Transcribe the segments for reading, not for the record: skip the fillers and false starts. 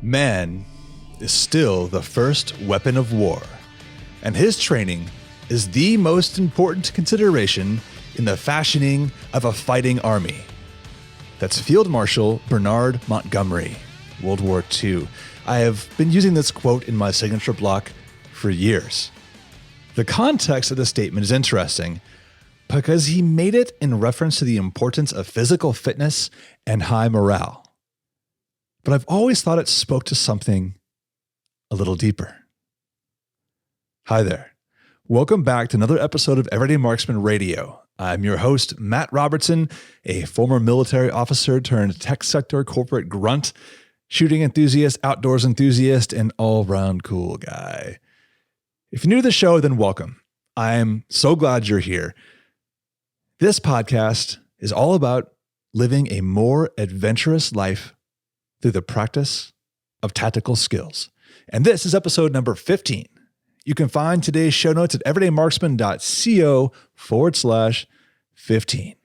Man is still the first weapon of war, and his training is the most important consideration in the fashioning of a fighting army. That's Field Marshal Bernard Montgomery, World War II. I have been using this quote in my signature block for years. The context of the statement is interesting because he made it in reference to the importance of physical fitness and high morale. But I've always thought it spoke to something a little deeper. Hi there. Welcome back to another episode of Everyday Marksman Radio. I'm your host, Matt Robertson, a former military officer turned tech sector corporate grunt, shooting enthusiast, outdoors enthusiast, and all-round cool guy. If you're new to the show, then welcome. I'm so glad you're here. This podcast is all about living a more adventurous life through the practice of tactical skills. And this is episode number 15. You can find today's show notes at everydaymarksman.co/15.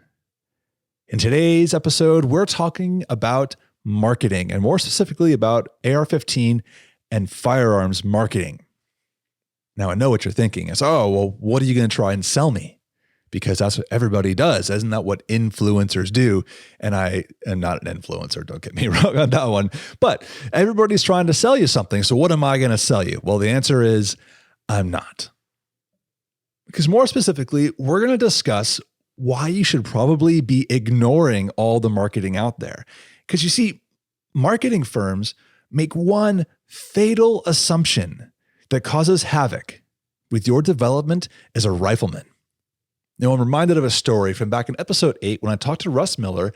In today's episode, we're talking about marketing, and more specifically about AR-15 and firearms marketing. Now, I know what you're thinking is, what are you going to try and sell me? Because that's what everybody does. Isn't that what influencers do? And I am not an influencer, don't get me wrong on that one. But everybody's trying to sell you something. So what am I going to sell you? Well, the answer is I'm not. Because more specifically, we're going to discuss why you should probably be ignoring all the marketing out there. Because you see, marketing firms make one fatal assumption that causes havoc with your development as a rifleman. Now, I'm reminded of a story from back in episode 8 when I talked to Russ Miller,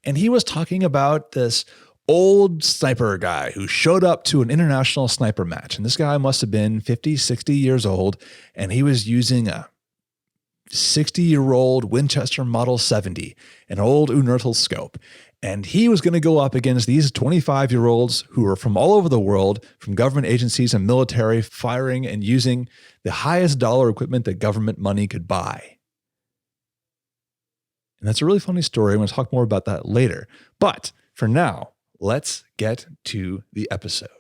and he was talking about this old sniper guy who showed up to an international sniper match. And this guy must have been 50, 60 years old, and he was using a 60-year-old Winchester Model 70, an old Unertel scope. And he was going to go up against these 25-year-olds who were from all over the world, from government agencies and military, firing and using the highest dollar equipment that government money could buy. And that's a really funny story. I'm going to talk more about that later. But for now, let's get to the episode.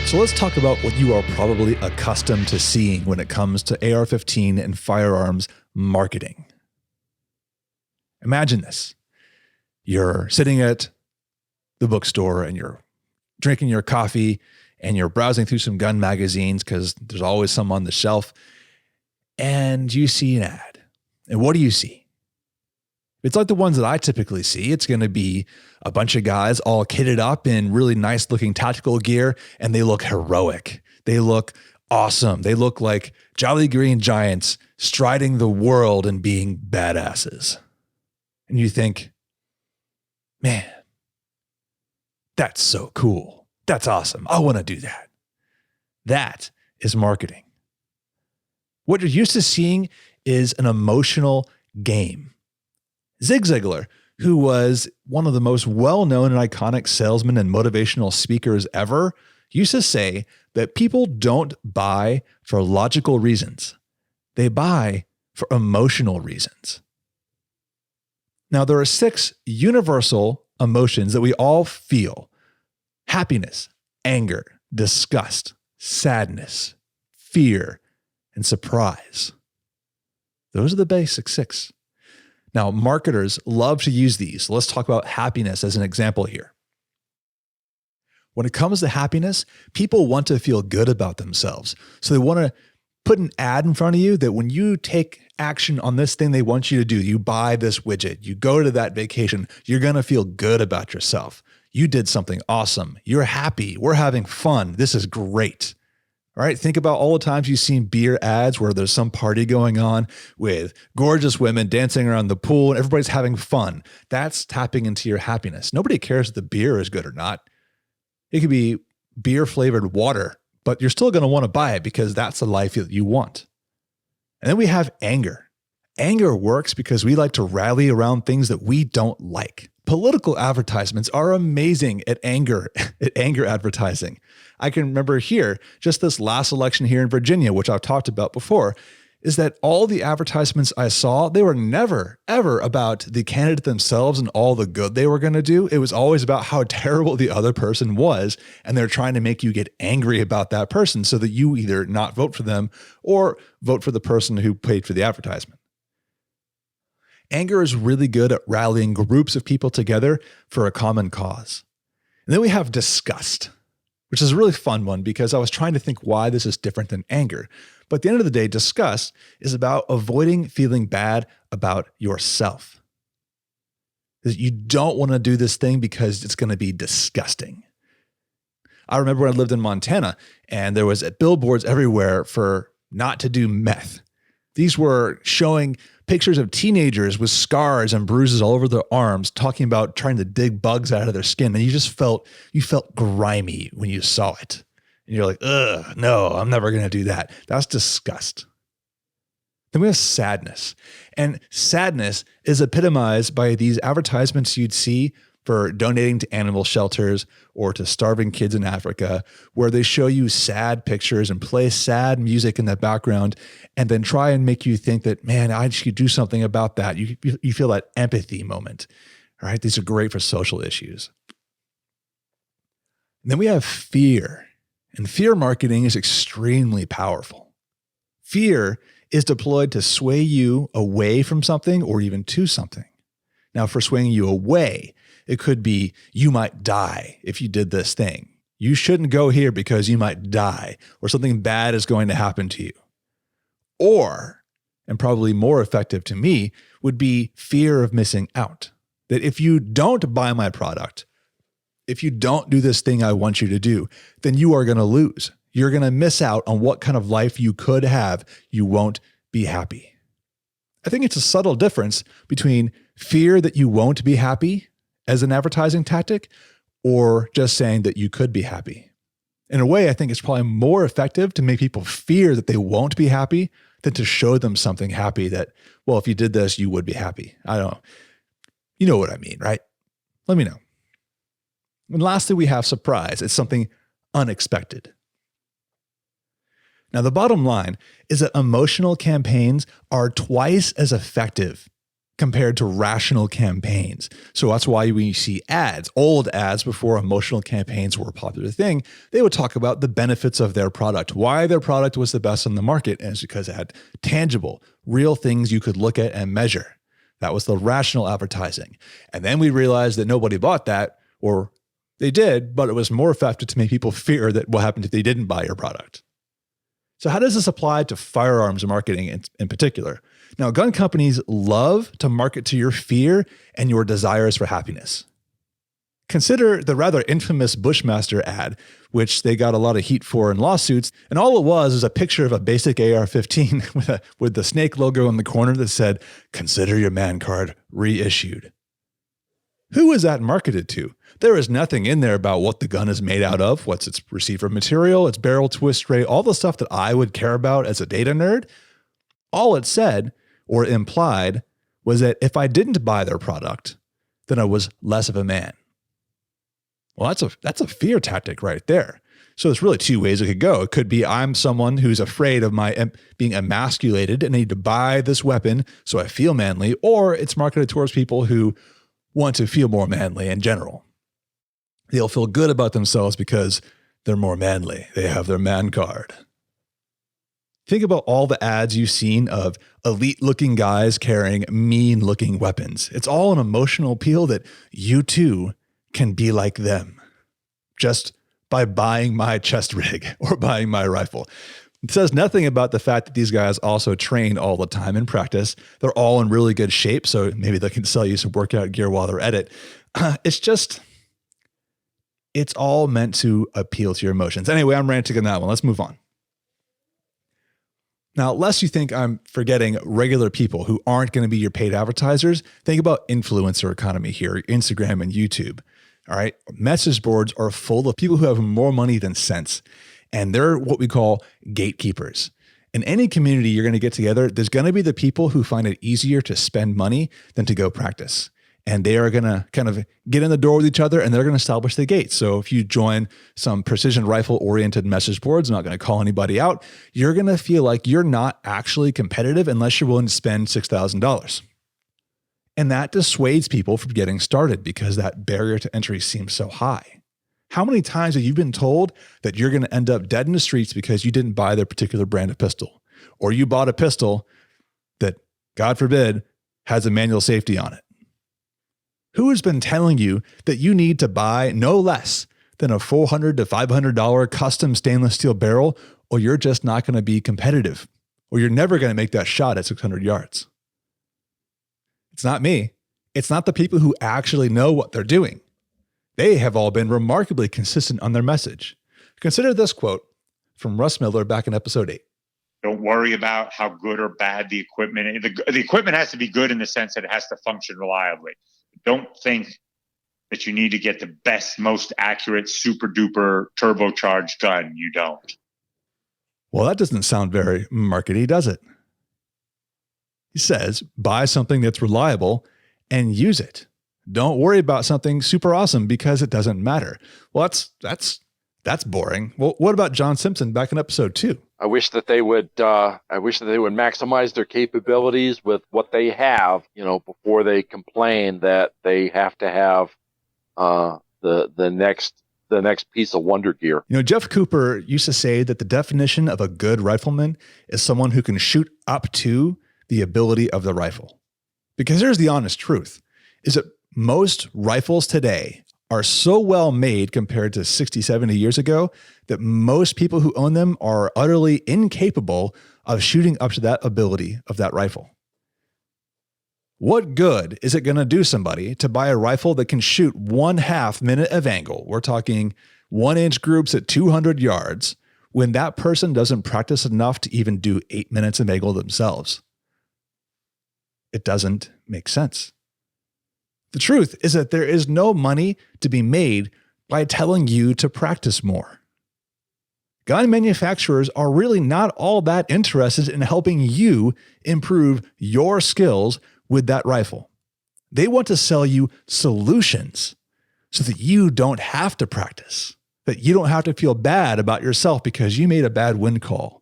So let's talk about what you are probably accustomed to seeing when it comes to AR-15 and firearms marketing. Imagine this. You're sitting at the bookstore and you're drinking your coffee and you're browsing through some gun magazines because there's always some on the shelf, and you see an ad. And what do you see? It's like the ones that I typically see. It's going to be a bunch of guys all kitted up in really nice looking tactical gear, and they look heroic. They look awesome. They look like jolly green giants striding the world and being badasses. And you think, man, that's so cool. That's awesome. I want to do that. That is marketing. What you're used to seeing is an emotional game. Zig Ziglar, who was one of the most well-known and iconic salesmen and motivational speakers ever, used to say that people don't buy for logical reasons. They buy for emotional reasons. Now, there are 6 universal emotions that we all feel: happiness, anger, disgust, sadness, fear, and surprise. Those are the basic 6. Now, marketers love to use these. Let's talk about happiness as an example here. When it comes to happiness, people want to feel good about themselves. So they want to put an ad in front of you that when you take action on this thing they want you to do, you buy this widget, you go to that vacation, you're going to feel good about yourself. You did something awesome. You're happy. We're having fun. This is great. All right. Think about all the times you've seen beer ads where there's some party going on with gorgeous women dancing around the pool and everybody's having fun. That's tapping into your happiness. Nobody cares if the beer is good or not. It could be beer flavored water, but you're still going to want to buy it because that's the life that you want. And then we have anger. Anger works because we like to rally around things that we don't like. Political advertisements are amazing at anger advertising. I can remember here, just this last election here in Virginia, which I've talked about before, is that all the advertisements I saw, they were never, ever about the candidate themselves and all the good they were going to do. It was always about how terrible the other person was. And they're trying to make you get angry about that person so that you either not vote for them or vote for the person who paid for the advertisement. Anger is really good at rallying groups of people together for a common cause. And then we have disgust, which is a really fun one because I was trying to think why this is different than anger. But at the end of the day, disgust is about avoiding feeling bad about yourself. You don't want to do this thing because it's going to be disgusting. I remember when I lived in Montana and there was billboards everywhere for not to do meth. These were showing pictures of teenagers with scars and bruises all over their arms, talking about trying to dig bugs out of their skin. And you felt grimy when you saw it. And you're like, ugh, no, I'm never going to do that. That's disgust. Then we have sadness. And sadness is epitomized by these advertisements you'd see for donating to animal shelters or to starving kids in Africa, where they show you sad pictures and play sad music in the background and then try and make you think that, man, I should do something about that. You feel that empathy moment. All right. These are great for social issues. And then we have fear. And fear marketing is extremely powerful. Fear is deployed to sway you away from something or even to something. Now, for swaying you away, it could be you might die if you did this thing. You shouldn't go here because you might die, or something bad is going to happen to you. Or, and probably more effective to me, would be fear of missing out. That if you don't buy my product, if you don't do this thing I want you to do, then you are going to lose. You're going to miss out on what kind of life you could have. You won't be happy. I think it's a subtle difference between fear that you won't be happy as an advertising tactic or just saying that you could be happy. In a way, I think it's probably more effective to make people fear that they won't be happy than to show them something happy that, well, if you did this, you would be happy. I don't know. You know what I mean, right? Let me know. And lastly, we have surprise. It's something unexpected. Now, the bottom line is that emotional campaigns are twice as effective compared to rational campaigns. So that's why when you see ads, old ads before emotional campaigns were a popular thing, they would talk about the benefits of their product, why their product was the best on the market. And it's because it had tangible, real things you could look at and measure. That was the rational advertising. And then we realized that nobody bought that, or they did, but it was more effective to make people fear that what happened if they didn't buy your product. So how does this apply to firearms marketing in particular? Now, gun companies love to market to your fear and your desires for happiness. Consider the rather infamous Bushmaster ad, which they got a lot of heat for in lawsuits. And all it was a picture of a basic AR-15 with the snake logo in the corner that said, "Consider your man card reissued." Who is that marketed to? There is nothing in there about what the gun is made out of, what's its receiver material, its barrel twist rate, all the stuff that I would care about as a data nerd. All it said or implied was that if I didn't buy their product, then I was less of a man. Well, that's a fear tactic right there. So there's really two ways it could go. It could be I'm someone who's afraid of my being emasculated and I need to buy this weapon so I feel manly, or it's marketed towards people who want to feel more manly in general. They'll feel good about themselves because they're more manly. They have their man card. Think about all the ads you've seen of elite-looking guys carrying mean-looking weapons. It's all an emotional appeal that you too can be like them just by buying my chest rig or buying my rifle. It says nothing about the fact that these guys also train all the time in practice. They're all in really good shape, so maybe they can sell you some workout gear while they're at it. It's all meant to appeal to your emotions. Anyway, I'm ranting on that one. Let's move on. Now, lest you think I'm forgetting regular people who aren't going to be your paid advertisers, think about influencer economy here, Instagram and YouTube. All right. Message boards are full of people who have more money than sense. And they're what we call gatekeepers. In any community you're going to get together, there's going to be the people who find it easier to spend money than to go practice. and they are going to kind of get in the door with each other and they're going to establish the gate. So if you join some precision rifle oriented message boards, I'm not going to call anybody out, you're going to feel like you're not actually competitive unless you're willing to spend $6,000. And that dissuades people from getting started because that barrier to entry seems so high. How many times have you been told that you're going to end up dead in the streets because you didn't buy their particular brand of pistol, or you bought a pistol that, God forbid, has a manual safety on it? Who has been telling you that you need to buy no less than a $400 to $500 custom stainless steel barrel, or you're just not going to be competitive, or you're never going to make that shot at 600 yards? It's not me. It's not the people who actually know what they're doing. They have all been remarkably consistent on their message. Consider this quote from Russ Miller back in episode 8. Don't worry about how good or bad the equipment is. The equipment has to be good in the sense that it has to function reliably. Don't think that you need to get the best, most accurate, super duper turbocharged gun. You don't. Well, that doesn't sound very markety, does it? He says, buy something that's reliable and use it. Don't worry about something super awesome because it doesn't matter. Well, that's boring. Well, what about John Simpson back in episode 2? I wish that they would maximize their capabilities with what they have, before they complain that they have to have the next piece of wonder gear. Jeff Cooper used to say that the definition of a good rifleman is someone who can shoot up to the ability of the rifle. Because here's the honest truth, is that most rifles today are so well made compared to 60, 70 years ago that most people who own them are utterly incapable of shooting up to that ability of that rifle. What good is it going to do somebody to buy a rifle that can shoot 1/2 minute of angle? We're talking 1-inch groups at 200 yards when that person doesn't practice enough to even do 8 minutes of angle themselves. It doesn't make sense. The truth is that there is no money to be made by telling you to practice more. Gun manufacturers are really not all that interested in helping you improve your skills with that rifle. They want to sell you solutions so that you don't have to practice, that you don't have to feel bad about yourself because you made a bad wind call.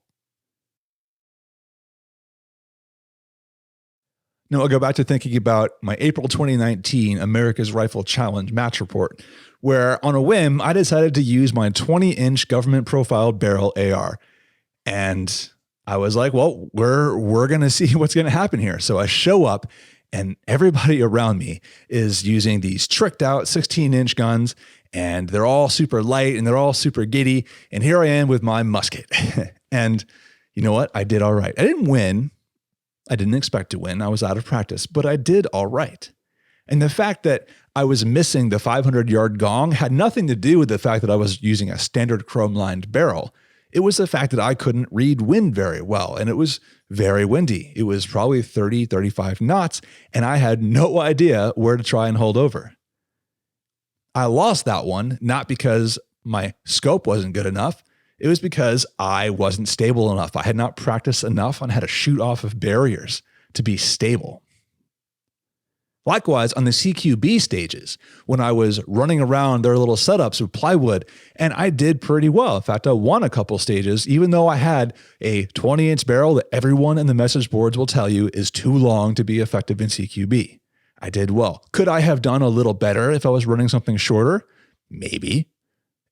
Now, I'll go back to thinking about my April 2019 America's Rifle Challenge match report, where on a whim, I decided to use my 20-inch government profile barrel AR. And I was like, well, we're going to see what's going to happen here. So I show up and everybody around me is using these tricked out 16-inch guns, and they're all super light and they're all super giddy. And here I am with my musket. And you know what? I did all right. I didn't win. I didn't expect to win. I was out of practice, but I did all right. And the fact that I was missing the 500-yard gong had nothing to do with the fact that I was using a standard chrome-lined barrel. It was the fact that I couldn't read wind very well, and it was very windy. It was probably 30, 35 knots, and I had no idea where to try and hold over. I lost that one, not because my scope wasn't good enough. It was because I wasn't stable enough. I had not practiced enough on how to shoot off of barriers to be stable. Likewise, on the CQB stages, when I was running around their little setups with plywood, and I did pretty well. In fact, I won a couple stages, even though I had a 20-inch barrel that everyone in the message boards will tell you is too long to be effective in CQB. I did well. Could I have done a little better if I was running something shorter? Maybe.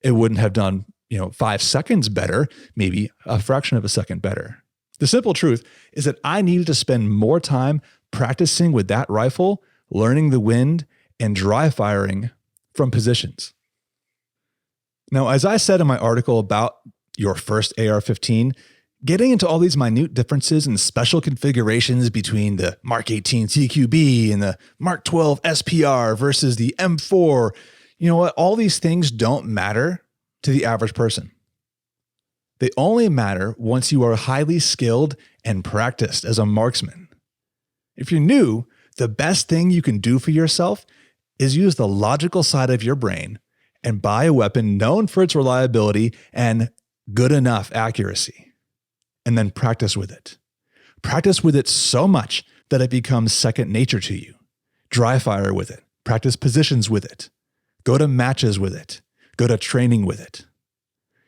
It wouldn't have done 5 seconds better, maybe a fraction of a second better. The simple truth is that I needed to spend more time practicing with that rifle, learning the wind, and dry firing from positions. Now, as I said in my article about your first AR-15, getting into all these minute differences and special configurations between the Mark 18 CQB and the Mark 12 SPR versus the M4, you know what? All these things don't matter to the average person. They only matter once you are highly skilled and practiced as a marksman. If you're new, the best thing you can do for yourself is use the logical side of your brain and buy a weapon known for its reliability and good enough accuracy, and then practice with it. Practice with it so much that it becomes second nature to you. dry fire with it, practice positions with it, go to matches with it, go to training with it.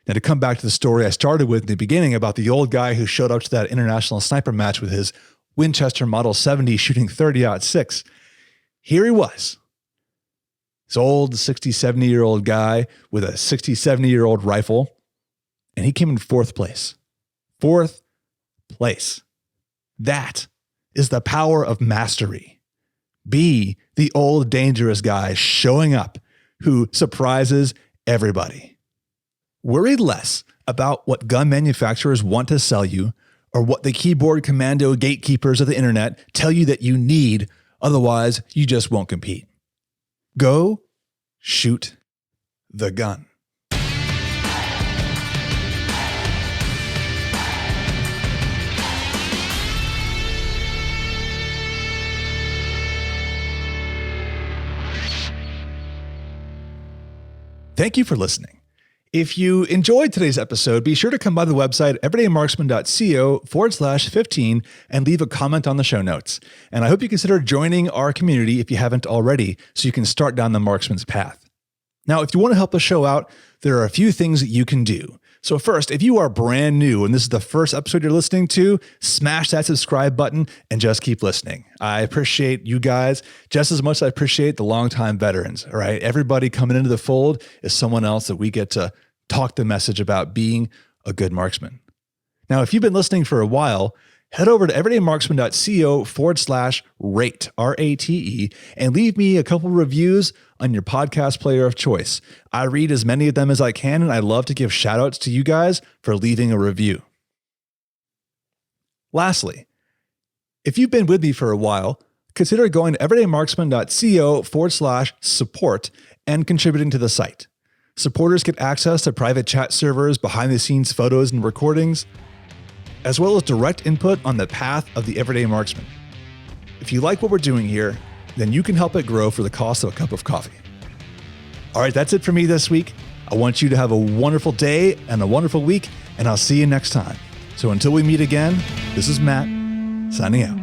Now, to come back to the story I started with in the beginning about the old guy who showed up to that international sniper match with his Winchester Model 70 shooting 30-06, here he was. This old 60, 70-year-old guy with a 60, 70-year-old rifle, and he came in fourth place. Fourth place. That is the power of mastery. Be the old dangerous guy showing up who surprises everybody. Worry less about what gun manufacturers want to sell you or what the keyboard commando gatekeepers of the internet tell you that you need, otherwise you just won't compete. Go shoot the gun. Thank you for listening. If you enjoyed today's episode, be sure to come by the website everydaymarksman.co/15 and leave a comment on the show notes. And I hope you consider joining our community if you haven't already, so you can start down the marksman's path. Now, if you want to help the show out, there are a few things that you can do. So first, if you are brand new and this is the first episode you're listening to, smash that subscribe button and just keep listening. I appreciate you guys just as much as I appreciate the longtime veterans, all right? Everybody coming into the fold is someone else that we get to talk the message about being a good marksman. Now, if you've been listening for a while, head over to everydaymarksman.co/rate, R-A-T-E, and leave me a couple reviews on your podcast player of choice. I read as many of them as I can, and I love to give shout outs to you guys for leaving a review. Lastly, if you've been with me for a while, consider going to everydaymarksman.co/support and contributing to the site. Supporters get access to private chat servers, behind the scenes photos and recordings, as well as direct input on the path of the everyday marksman. If you like what we're doing here, then you can help it grow for the cost of a cup of coffee. All right, that's it for me this week. I want you to have a wonderful day and a wonderful week, and I'll see you next time. So until we meet again, this is Matt, signing out.